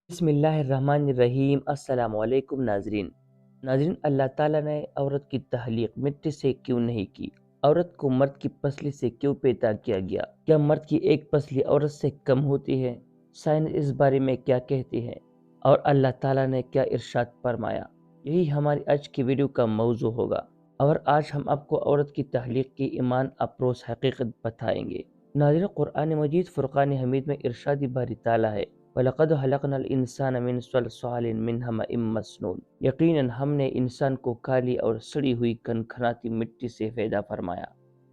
بسم اللہ الرحمن الرحیم۔ السلام علیکم ناظرین، اللہ تعالیٰ نے عورت کی تخلیق مٹی سے کیوں نہیں کی؟ عورت کو مرد کی پسلی سے کیوں پیدا کیا گیا؟ کیا مرد کی ایک پسلی عورت سے کم ہوتی ہے؟ سائنس اس بارے میں کیا کہتی ہے؟ اور اللہ تعالیٰ نے کیا ارشاد فرمایا؟ یہی ہماری آج کی ویڈیو کا موضوع ہوگا، اور آج ہم آپ کو عورت کی تخلیق کی ایمان افروز حقیقت بتائیں گے۔ ناظرین، قرآن مجید فرقان حمید میں ارشاد باری تعالیٰ ہے، وَلَقَدْ خَلَقْنَا الْإِنسَانَ مِنْ صَلْصَالٍ مِنْ حَمَإٍ مَسْنُونٍ۔ یقیناً ہم نے انسان کو کالی اور سڑی ہوئی کھنکھناتی مٹی سے پیدا فرمایا۔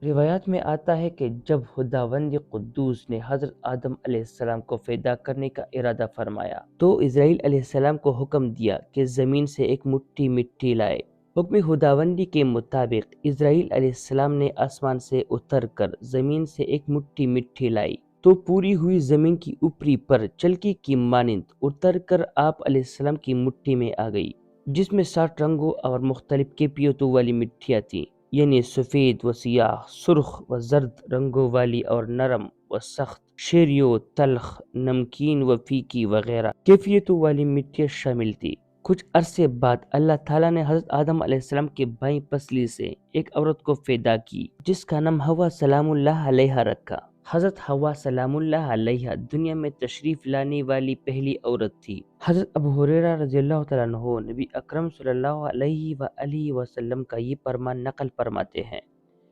روایات میں آتا ہے کہ جب خداوند قدوس نے حضرت آدم علیہ السلام کو پیدا کرنے کا ارادہ فرمایا تو اسرائیل علیہ السلام کو حکم دیا کہ زمین سے ایک مٹھی مٹی لائے۔ حکم خداوندی کے مطابق اسرائیل علیہ السلام نے آسمان سے اتر کر زمین سے ایک مٹھی مٹی لائی تو پوری ہوئی زمین کی اوپری پر چلکی کی مانند اتر کر آپ علیہ السلام کی مٹھی میں آ گئی، جس میں 60 رنگوں اور مختلف کیفیتوں والی مٹھیاں تھیں، یعنی سفید و سیاہ، سرخ و زرد رنگوں والی اور نرم و سخت، شیریو، تلخ، نمکین و پھیکی وغیرہ کیفیتوں والی مٹیاں شامل تھی۔ کچھ عرصے بعد اللہ تعالیٰ نے حضرت آدم علیہ السلام کے بائیں پسلی سے ایک عورت کو پیدا کی جس کا نام حوا سلام اللہ علیہا رکھا۔ حضرت حوا سلام اللہ علیہا دنیا میں تشریف لانے والی پہلی عورت تھی۔ حضرت ابو ہریرہ رضی اللہ تعالیٰ عنہ نبی اکرم صلی اللہ علیہ وآلہ وسلم کا یہ فرمان نقل فرماتے ہیں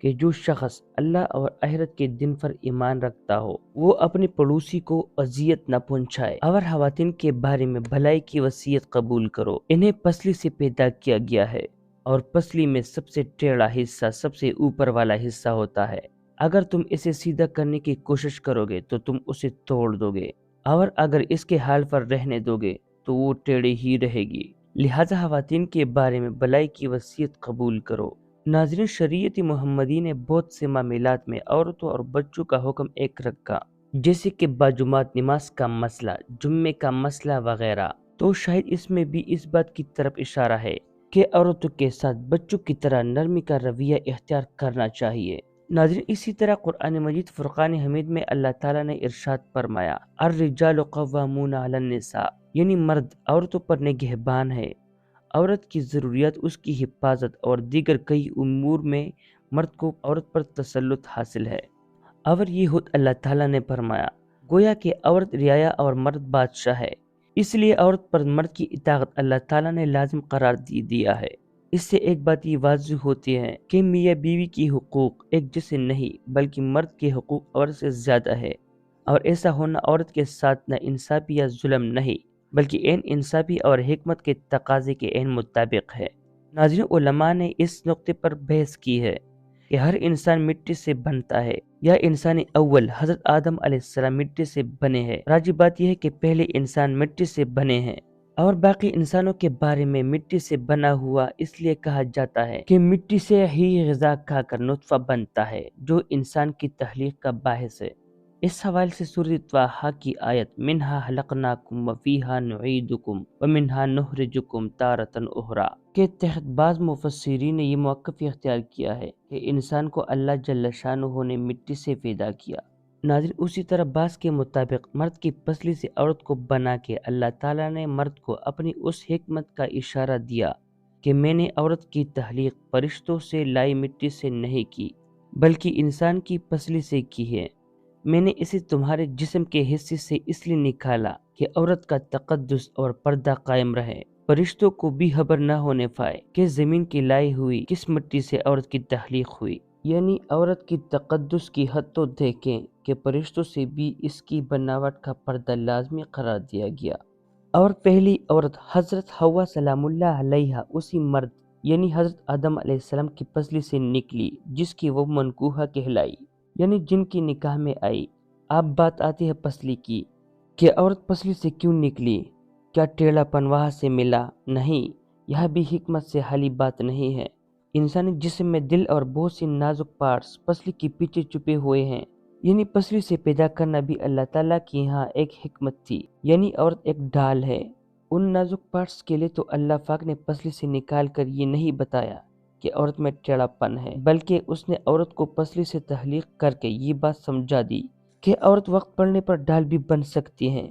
کہ جو شخص اللہ اور آخرت کے دن پر ایمان رکھتا ہو وہ اپنے پڑوسی کو اذیت نہ پہنچائے، اور خواتین کے بارے میں بھلائی کی وصیت قبول کرو۔ انہیں پسلی سے پیدا کیا گیا ہے، اور پسلی میں سب سے ٹیڑھا حصہ سب سے اوپر والا حصہ ہوتا ہے۔ اگر تم اسے سیدھا کرنے کی کوشش کرو گے تو تم اسے توڑ دو گے، اور اگر اس کے حال پر رہنے دو گے تو وہ ٹیڑھی ہی رہے گی۔ لہذا خواتین کے بارے میں بھلائی کی وصیت قبول کرو۔ ناظرین، شریعت محمدی نے بہت سے معاملات میں عورتوں اور بچوں کا حکم ایک رکھا، جیسے کہ باجماعت نماز کا مسئلہ، جمعے کا مسئلہ وغیرہ، تو شاید اس میں بھی اس بات کی طرف اشارہ ہے کہ عورتوں کے ساتھ بچوں کی طرح نرمی کا رویہ اختیار کرنا چاہیے۔ ناظرین، اسی طرح قرآن مجید فرقان حمید میں اللہ تعالیٰ نے ارشاد فرمایا، الرجال قوامون علی النساء، یعنی مرد عورتوں پر نگہبان ہے۔ عورت کی ضروریات، اس کی حفاظت اور دیگر کئی امور میں مرد کو عورت پر تسلط حاصل ہے، اور یہ خود اللہ تعالیٰ نے فرمایا، گویا کہ عورت رعایا اور مرد بادشاہ ہے، اس لیے عورت پر مرد کی اطاعت اللہ تعالیٰ نے لازم قرار دیا ہے۔ اس سے ایک بات یہ واضح ہوتی ہے کہ میاں بیوی کی حقوق ایک جیسے نہیں، بلکہ مرد کے حقوق عورت سے زیادہ ہے، اور ایسا ہونا عورت کے ساتھ نہ انصافی یا ظلم نہیں، بلکہ عین انصافی اور حکمت کے تقاضے کے عین مطابق ہے۔ ناظرین، علماء نے اس نقطے پر بحث کی ہے کہ ہر انسان مٹی سے بنتا ہے یا انسان اول حضرت آدم علیہ السلام مٹی سے بنے ہیں۔ راجح بات یہ ہے کہ پہلے انسان مٹی سے بنے ہیں، اور باقی انسانوں کے بارے میں مٹی سے بنا ہوا اس لیے کہا جاتا ہے کہ مٹی سے ہی غذا کھا کر نطفہ بنتا ہے جو انسان کی تخلیق کا باعث ہے۔ اس حوالے سے سورۃ طٰہٰ کی آیت منہا خلقناکم وفیہا نعیدکم ومنہا نخرجکم تارۃ اخری کے تحت بعض مفسرین نے یہ موقف اختیار کیا ہے کہ انسان کو اللہ جل شانہ نے مٹی سے پیدا کیا۔ ناظرین، اسی طرح بعض کے مطابق مرد کی پسلی سے عورت کو بنا کے اللہ تعالیٰ نے مرد کو اپنی اس حکمت کا اشارہ دیا کہ میں نے عورت کی تخلیق فرشتوں سے لائی مٹی سے نہیں کی، بلکہ انسان کی پسلی سے کی ہے۔ میں نے اسے تمہارے جسم کے حصے سے اس لیے نکالا کہ عورت کا تقدس اور پردہ قائم رہے، فرشتوں کو بھی خبر نہ ہونے پائے کہ زمین کی لائی ہوئی کس مٹی سے عورت کی تخلیق ہوئی، یعنی عورت کی تقدس کی حد تو دیکھیں کہ فرشتوں سے بھی اس کی بناوٹ کا پردہ لازمی قرار دیا گیا۔ اور پہلی عورت حضرت حوا سلام اللہ علیہا اسی مرد یعنی حضرت آدم علیہ السلام کی پسلی سے نکلی جس کی وہ منکوحہ کہلائی، یعنی جن کی نکاح میں آئی۔ اب بات آتی ہے پسلی کی کہ عورت پسلی سے کیوں نکلی؟ کیا ٹیڑھا پن وہاں سے ملا؟ نہیں، یہ بھی حکمت سے خالی بات نہیں ہے۔ انسانی جسم میں دل اور بہت سی نازک پارٹس پسلی کے پیچھے چھپے ہوئے ہیں، یعنی پسلی سے پیدا کرنا بھی اللہ تعالیٰ کی یہاں ایک حکمت تھی، یعنی عورت ایک ڈھال ہے۔ ان نازک پارٹس کے لیے تو اللہ پاک نے پسلی سے نکال کر یہ نہیں بتایا کہ عورت میں ٹیڑھا پن ہے، بلکہ اس نے عورت کو پسلی سے تخلیق کر کے یہ بات سمجھا دی کہ عورت وقت پڑنے پر ڈھال بھی بن سکتی ہیں،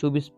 24